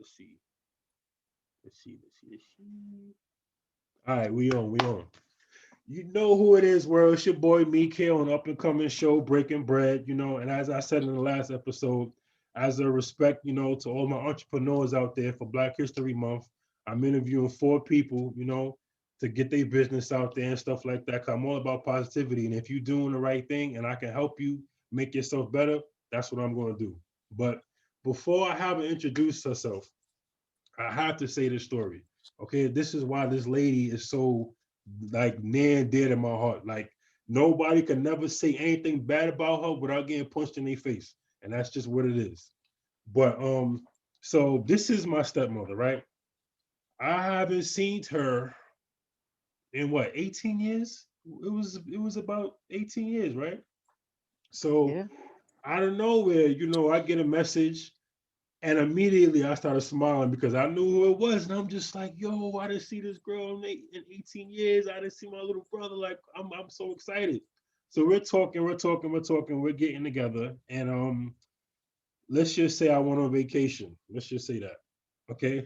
Let's see. Let's see. All right, we on. You know who it is, world. It's your boy Meek here on up and coming show Breaking Bread. And as I said in the last episode, as a respect, to all my entrepreneurs out there for Black History Month, I'm interviewing 4 people, to get their business out there and stuff like that. 'Cause I'm all about positivity, and if you're doing the right thing, and I can help you make yourself better, that's what I'm going to do. But before I have her introduce herself, I have to say this story. Okay, this is why this lady is so like near and dear to my heart. Like nobody can never say anything bad about her without getting punched in their face, and that's just what it is. But so this is my stepmother, right? I haven't seen her in what 18 years. It was about 18 years, right? So Yeah. out of nowhere, I get a message. And immediately I started smiling because I knew who it was. And I'm just like, yo, I didn't see this girl in 18 years. I didn't see my little brother. Like, I'm so excited. So we're getting together. And let's just say I went on vacation. Let's just say that. Okay.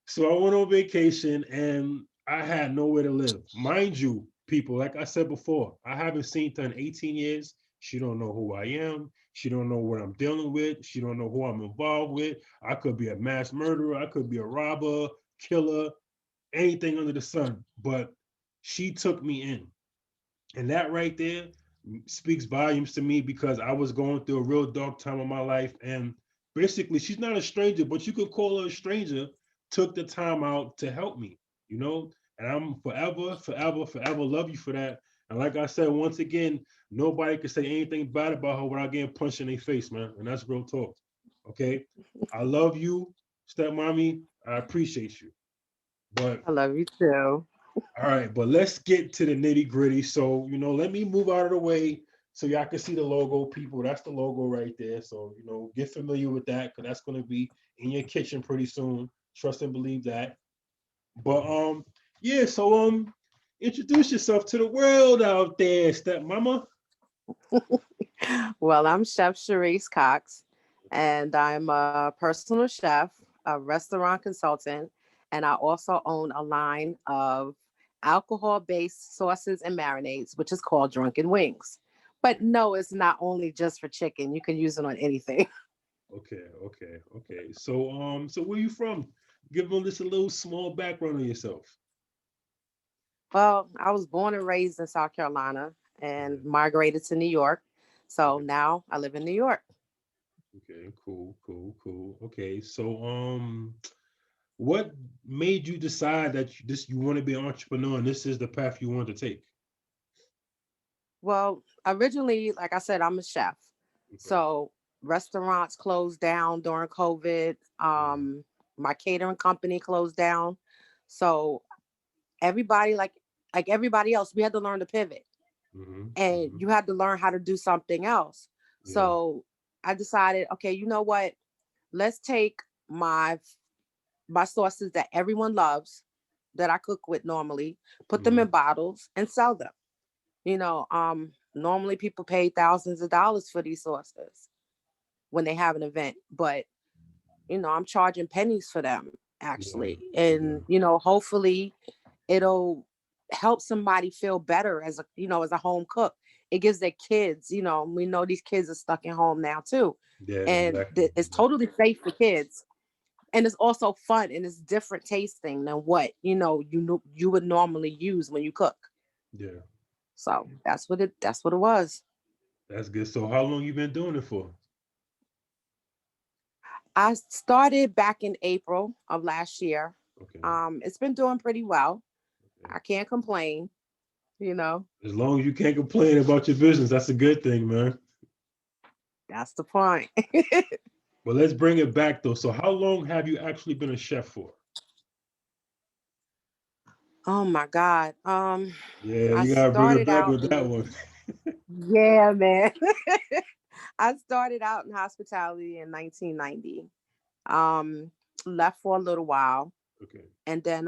So I went on vacation and I had nowhere to live. Mind you, people, like I said before, I haven't seen her in 18 years. She don't know who I am. She don't know what I'm dealing with. She don't know who I'm involved with. I could be a mass murderer. I could be a robber, killer, anything under the sun. But she took me in. And that right there speaks volumes to me because I was going through a real dark time of my life. And basically, she's not a stranger, but you could call her a stranger, took the time out to help me, you know? And I'm forever, forever, forever love you for that. And like I said, once again, nobody can say anything bad about her without getting punched in their face, man. And that's real talk. Okay. I love you, stepmommy. I appreciate you. But I love you too. all right, but let's get to the nitty gritty. So, let me move out of the way so y'all can see the logo, people. That's the logo right there. So, get familiar with that because that's going to be in your kitchen pretty soon. Trust and believe that. But yeah. So introduce yourself to the world out there, step mama. Well, I'm Chef Cherise Cox, Okay. and I'm a personal chef, a restaurant consultant, and I also own a line of alcohol-based sauces and marinades, which is called Drunken Wings. But no, it's not only just for chicken. You can use it on anything. Okay. So where you from? Give them just a little small background on yourself. Well, I was born and raised in South Carolina Okay. and migrated to New York. So Okay. now I live in New York. Okay. Cool. Okay. So what made you decide that you want to be an entrepreneur and this is the path you want to take? Well, originally, like I said, I'm a chef. Okay. So restaurants closed down during COVID. Mm-hmm. My catering company closed down. So everybody, like everybody else, we had to learn to pivot, Mm-hmm. and Mm-hmm. you had to learn how to do something else. Yeah. So I decided, okay, you know what? Let's take my sauces that everyone loves, that I cook with normally, put them Mm-hmm. in bottles and sell them. Normally people pay thousands of dollars for these sauces when they have an event, but I'm charging pennies for them Yeah. actually. Yeah. And hopefully it'll help somebody feel better as a home cook. It gives their kids, we know these kids are stuck at home now too. Yeah. And Exactly. it's totally safe for kids. And it's also fun and it's different tasting than what you would normally use when you cook. Yeah. So that's what it was. That's good. So how long you been doing it for? I started back in April of last year. Okay. It's been doing pretty well. Okay. I can't complain, you know. As long as you can't complain about your business, that's a good thing, man. That's the point. But let's bring it back though. So how long have you actually been a chef for? Oh my God. Yeah, I you gotta bring it started back out with that in one. yeah, man. I started out in hospitality in 1990. Um, Left for a little while Okay. and then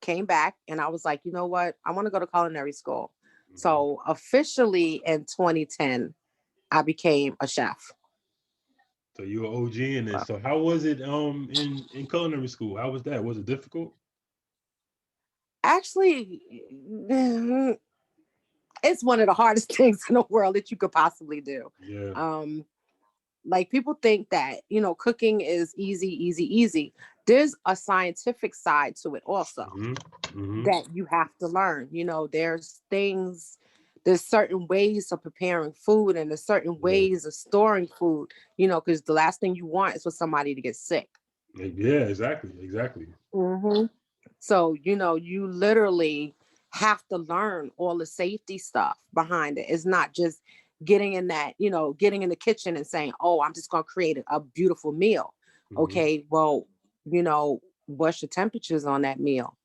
came back and I was like, you know what? I want to go to culinary school. Hmm. So officially in 2010, I became a chef. So you were OG in it. So how was it in culinary school? How was that? Was it difficult? Actually, it's one of the hardest things in the world that you could possibly do. Yeah. Um, like people think that, cooking is easy, easy, easy. There's a scientific side to it also Hmm. Hmm. that you have to learn. There's certain ways of preparing food and there's certain Yeah. ways of storing food, because the last thing you want is for somebody to get sick. Yeah, exactly. Exactly. Hmm. So, you literally have to learn all the safety stuff behind it. It's not just getting in the kitchen and saying, oh, I'm just going to create a beautiful meal. Hmm. Okay, well, what's your temperatures on that meal?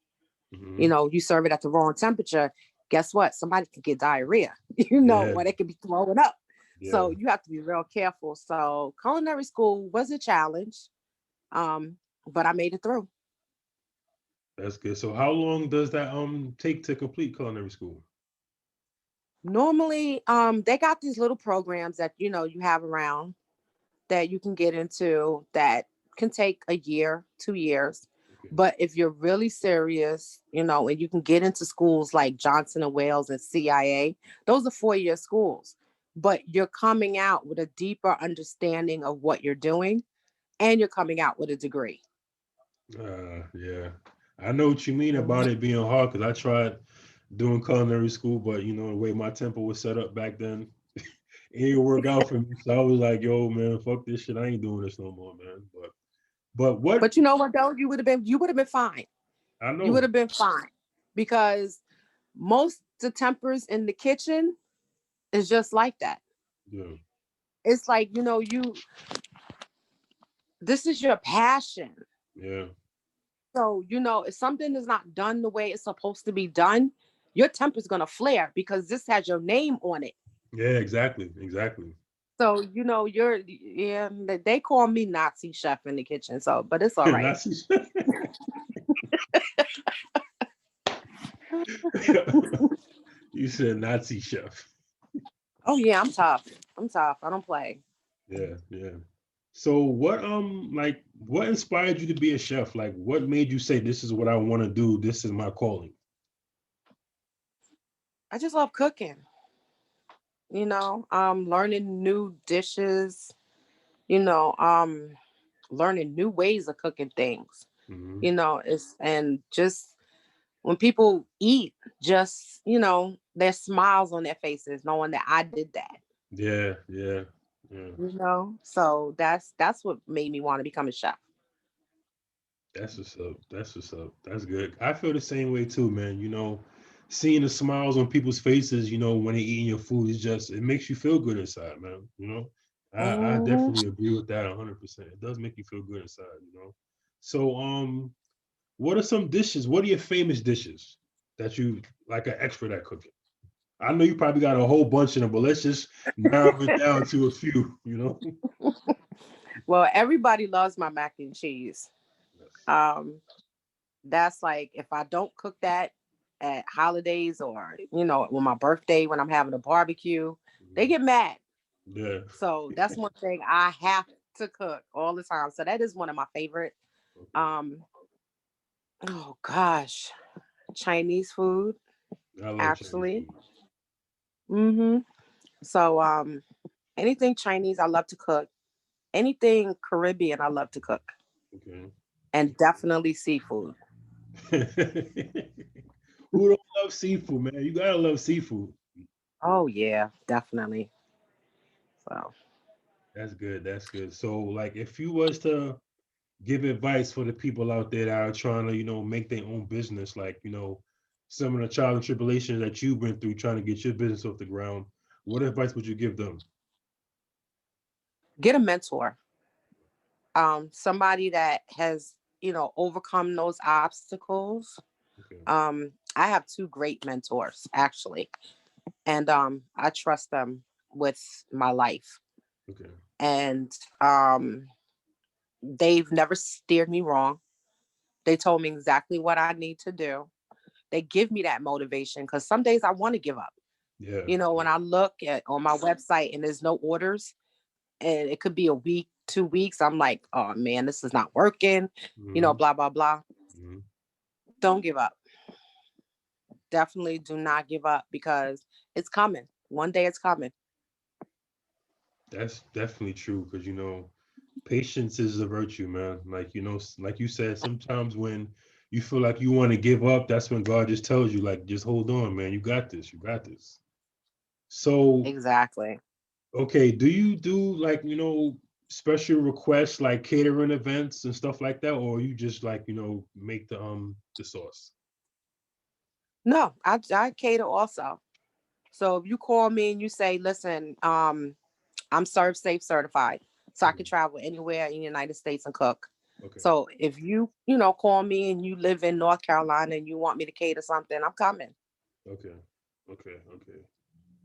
Hmm. You serve it at the wrong temperature. Guess what? Somebody could get diarrhea, Yeah. or they could be throwing up. Yeah. So you have to be real careful. So culinary school was a challenge, um, but I made it through. That's good. So how long does that take to complete culinary school? Normally, they got these little programs that you have around that you can get into that can take a year, 2 years. Okay. But if you're really serious, and you can get into schools like Johnson and Wales and CIA, those are 4-year schools. But you're coming out with a deeper understanding of what you're doing, and you're coming out with a degree. Yeah. I know what you mean about it being hard because I tried doing culinary school, but the way my temper was set up back then, it didn't work out for me. So I was like, yo, man, fuck this shit. I ain't doing this no more, man. But what But you know what though? You would have been fine. I You would know. have been fine because most the tempers in the kitchen is just like that. Yeah. It's like, this is your passion. Yeah. So, if something is not done the way it's supposed to be done, your temper's going to flare because this has your name on it. Yeah, exactly. Exactly. So, yeah, they call me Nazi chef in the kitchen. So, but it's all right. Nazi. You said Nazi chef. Oh, yeah, I'm tough. I'm tough. I don't play. Yeah, yeah. So what inspired you to be a chef? Like what made you say this is what I want to do? This is my calling. I just love cooking, learning new dishes, you know, um, learning new ways of cooking things, Hmm. and just when people eat, just, there's smiles on their faces, knowing that I did that, Yeah, yeah, yeah. So that's what made me want to become a chef. That's what's up. That's what's up. That's good. I feel the same way too, man. Seeing the smiles on people's faces, when they're eating your food, it makes you feel good inside, man. I Hmm. definitely agree with that 100%. It does make you feel good inside. So what are some dishes? What are your famous dishes that you like an expert at cooking? I know you probably got a whole bunch of them, but let's just narrow it down to a few. Well, everybody loves my mac and cheese. Yes. um that's like, if I don't cook that at holidays or on my birthday when I'm having a barbecue, they Mhm. get mad. Yeah. So that's one thing I have to cook all the time. So that is one of my favorite. Okay. Um, oh gosh, Chinese food, I love Chinese actually. food. Mm-hmm. So anything Chinese, I love to cook. Anything Caribbean, I love to cook, Okay. and definitely seafood. Who don't love seafood, man? You gotta love seafood. Oh yeah, definitely. So That's good. That's good. So, like, if you was to give advice for the people out there that are trying to, make their own business, like, some of the trial and tribulations that you've been through trying to get your business off the ground, what advice would you give them? get a mentor, somebody that has overcome those obstacles. Okay. I have two great mentors actually, and I trust them with my life. Okay. And they've never steered me wrong. They told me exactly what I need to do. They give me that motivation because some days I want to give up. Yeah. When Yeah. I look at on my website and there's no orders, and it could be a week, 2 weeks, I'm like, oh man, this is not working, Mm-hmm. blah, blah, blah. Mm-hmm. Don't give up. Definitely do not give up because it's coming. One day it's coming. That's definitely true because patience is a virtue, man. Like like you said, sometimes when you feel like you want to give up, that's when God just tells you, like, just hold on, man. You got this. You got this. So, Exactly. okay, do you do like special requests like catering events and stuff like that, or you just like make the sauce? No, I cater also. So if you call me and you say, listen, I'm Serve Safe certified, so I Okay, could travel anywhere in the United States and cook. okay, So if call me and you live in North Carolina and you want me to cater something, I'm coming. okay, okay, okay.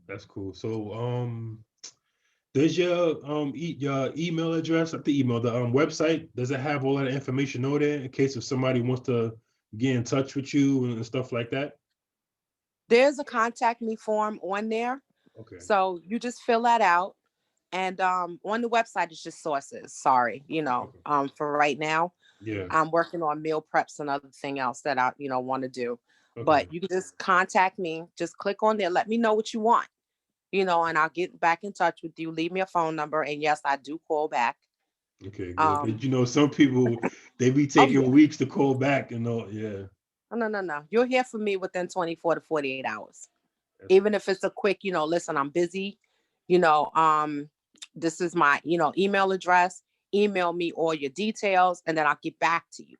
That's cool. So, does your your email address, not the email, the website, does it have all that information on there in case if somebody wants to get in touch with you and stuff like that? There's a contact me form on there. Okay. So you just fill that out. And on the website it's just sources. Sorry, Okay. for right now, Yeah. I'm working on meal preps and other thing else that I, want to do. Okay. But you can just contact me. Just click on there. Let me know what you want, and I'll get back in touch with you. Leave me a phone number. And yes, I do call back. Okay, good. Um, But some people they be oh taking yeah. weeks to call back and all. Yeah. No, no, no. You'll hear from me within 24 to 48 hours. That's Even if it's a quick, listen, I'm busy, you know, um, this is my, email address. Email me all your details and then I'll get back to you,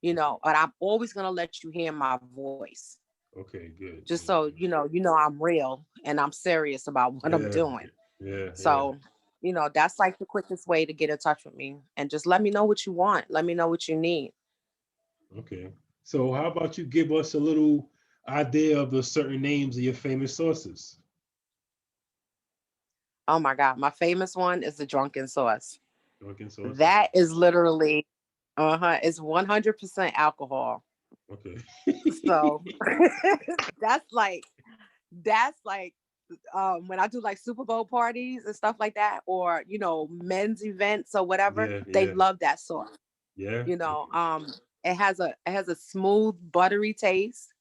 okay. but I'm always gonna let you hear my voice. Okay, good. Just Good, so good. I'm real and I'm serious about what I'm Yeah. doing. Yeah, yeah. So, that's like the quickest way to get in touch with me. And just let me know what you want. Let me know what you need. Okay. So how about you give us a little idea of the certain names of your famous sauces? Oh my God. My famous one is the drunken sauce. Drunken sauce. Okay. That is literally, it's 100% alcohol. Okay. So that's like when I do like Super Bowl parties and stuff like that, or men's events or whatever, Yeah, they yeah, love that sauce. yeah. You know, Okay. um, it has a smooth buttery taste,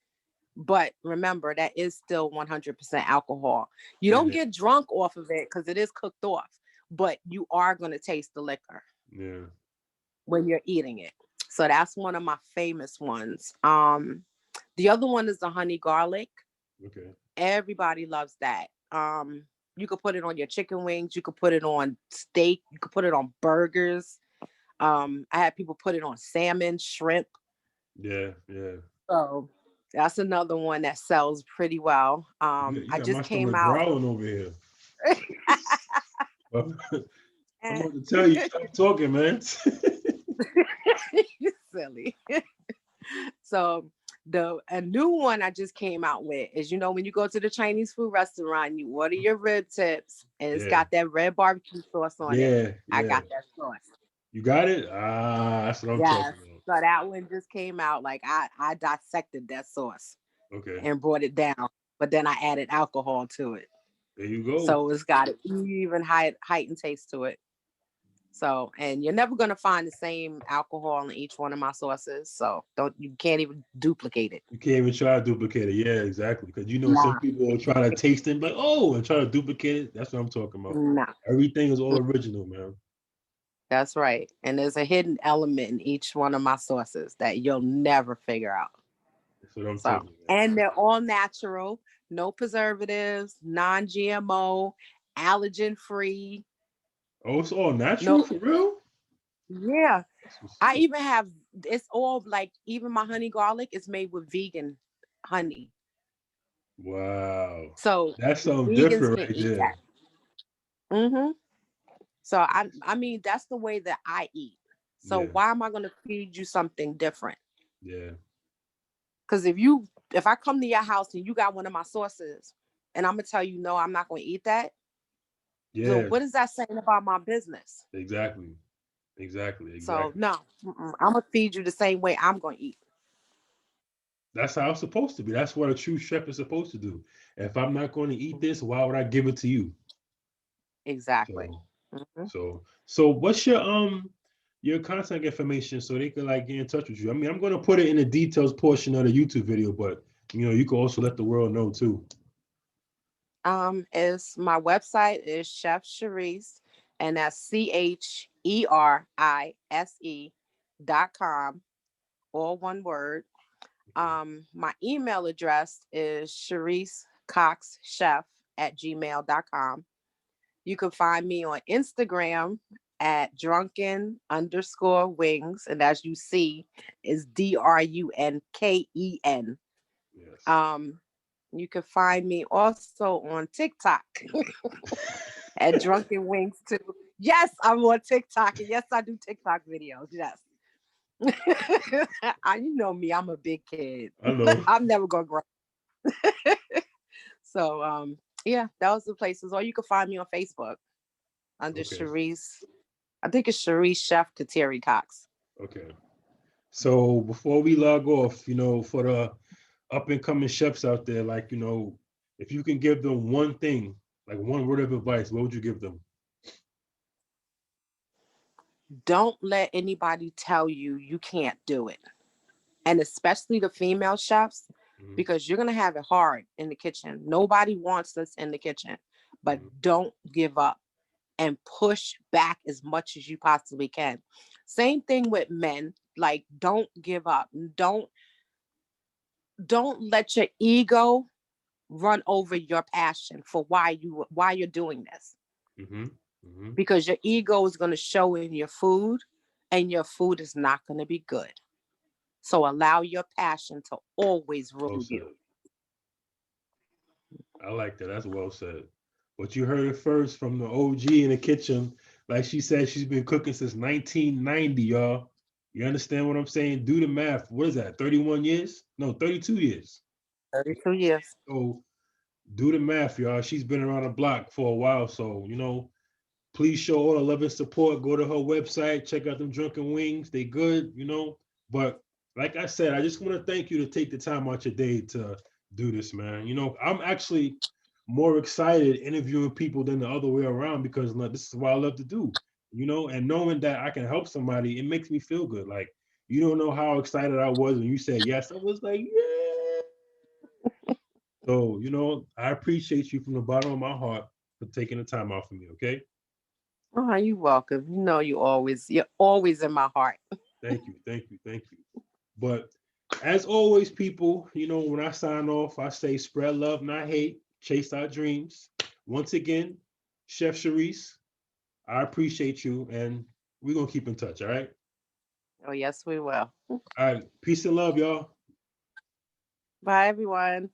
but remember that is still 100% alcohol. You don't And get drunk off of it because it is cooked off, but you are going to taste the liquor yeah. when you're eating it. So that's one of my famous ones. The other one is the honey garlic. Okay. Everybody loves that. You could put it on your chicken wings. You could put it on steak. You could put it on burgers. I had people put it on salmon, shrimp. Yeah, yeah. So that's another one that sells pretty well. You I got my just came stomach out. growling over here. I'm about to tell you, stop talking, man. You silly. So a new one I just came out with is when you go to the Chinese food restaurant, you order your rib tips and it's Yeah, got that red barbecue sauce on it. yeah, I yeah. got that sauce. You got it? Ah, that's what I'm Yes. talking about. So that one just came out. Like I dissected that sauce Okay, and brought it down, but then I added alcohol to it. there you go. So it's got an even heightened taste to it. So, and you're never gonna find the same alcohol in each one of my sauces. So you can't even duplicate it. You can't even try to duplicate it. Yeah, exactly. Because some Nah, people will try to taste it, but and try to duplicate it. That's what I'm talking about. nah. Everything is all original, man. That's right. And there's a hidden element in each one of my sauces that you'll never figure out. That's what I'm So, talking about. and they're all natural, no preservatives, non-GMO, allergen free. Oh, it's all natural No, for real? yeah. That's what's I up. even have it's all like even my honey garlic is made with vegan honey. Wow. So That's something vegans different can right eat there. that. Hmm. So I mean that's the way that I eat. So Yeah, why am I gonna feed you something different? yeah, Because if I come to your house and you got one of my sauces and I'm gonna tell you no, I'm not gonna eat that. So yeah. what is that saying about my business? Exactly. Exactly. So Exactly. no, I'm gonna feed you the same way I'm gonna eat. That's how it's supposed to be. That's what a true chef is supposed to do. If I'm not going to eat this, why would I give it to you? So Exactly. Mhm. So what's your contact information so they can like get in touch with you? I mean, I'm gonna put it in the details portion of the YouTube video, but you can also let the world know too. Is my website is Chef Cherise, and that's Cherise.com, all one word. Okay. My email address is Cherise Cox Chef at gmail.com. You can find me on Instagram at drunken_wings. And as you see, is DRUNKEN. Yes. Um, you can find me also on TikTok at Drunken Wings too. Yes, I'm on TikTok. And yes, I do TikTok videos. Yes. You know me, I'm a big kid. I know. I'm never gonna grow. So yeah, those are the places. Or you can find me on Facebook under Okay. Cherise. I think it's Cherise Chef Cherise Cox. Okay. So before we log off, for the up and coming chefs out there, like, if you can give them one thing, like one word of advice, what would you give them? Don't let anybody tell you you can't do it. And especially the female chefs, Mhm, because you're going to have it hard in the kitchen. Nobody wants us in the kitchen, but mhm, don't give up and push back as much as you possibly can. Same thing with men. Like, don't give up. Don't let your ego run over your passion for why you're doing this, mhm, mhm. because your ego is going to show in your food, and your food is not going to be good. So allow your passion to always Well rule you. said. I like that. That's well said. But you heard it first from the OG in the kitchen. Like she said, she's been cooking since 1990, y'all. You understand what I'm saying? Do the math. What is that? 31 years? No, 32 years. 32 years. So do the math, y'all. She's been around the block for a while. So, please show all the love and support. Go to her website, check out them drunken wings. They good. But like I said, I just want to thank you to take the time out your day to do this, man. I'm actually more excited interviewing people than the other way around because this is what I love to do. And knowing that I can help somebody, it makes me feel good. Like you don't know how excited I was when you said yes. I was like, yeah. So, I appreciate you from the bottom of my heart for taking the time out for me, okay? Oh, you're welcome. You know you're always in my heart. Thank you, thank you, thank you. But as always, people, when I sign off, I say spread love, not hate, chase our dreams. Once again, Chef Cherise, I appreciate you, and we're gonna keep in touch, all right? Oh, yes, we will. All right, peace and love, y'all. Bye, everyone.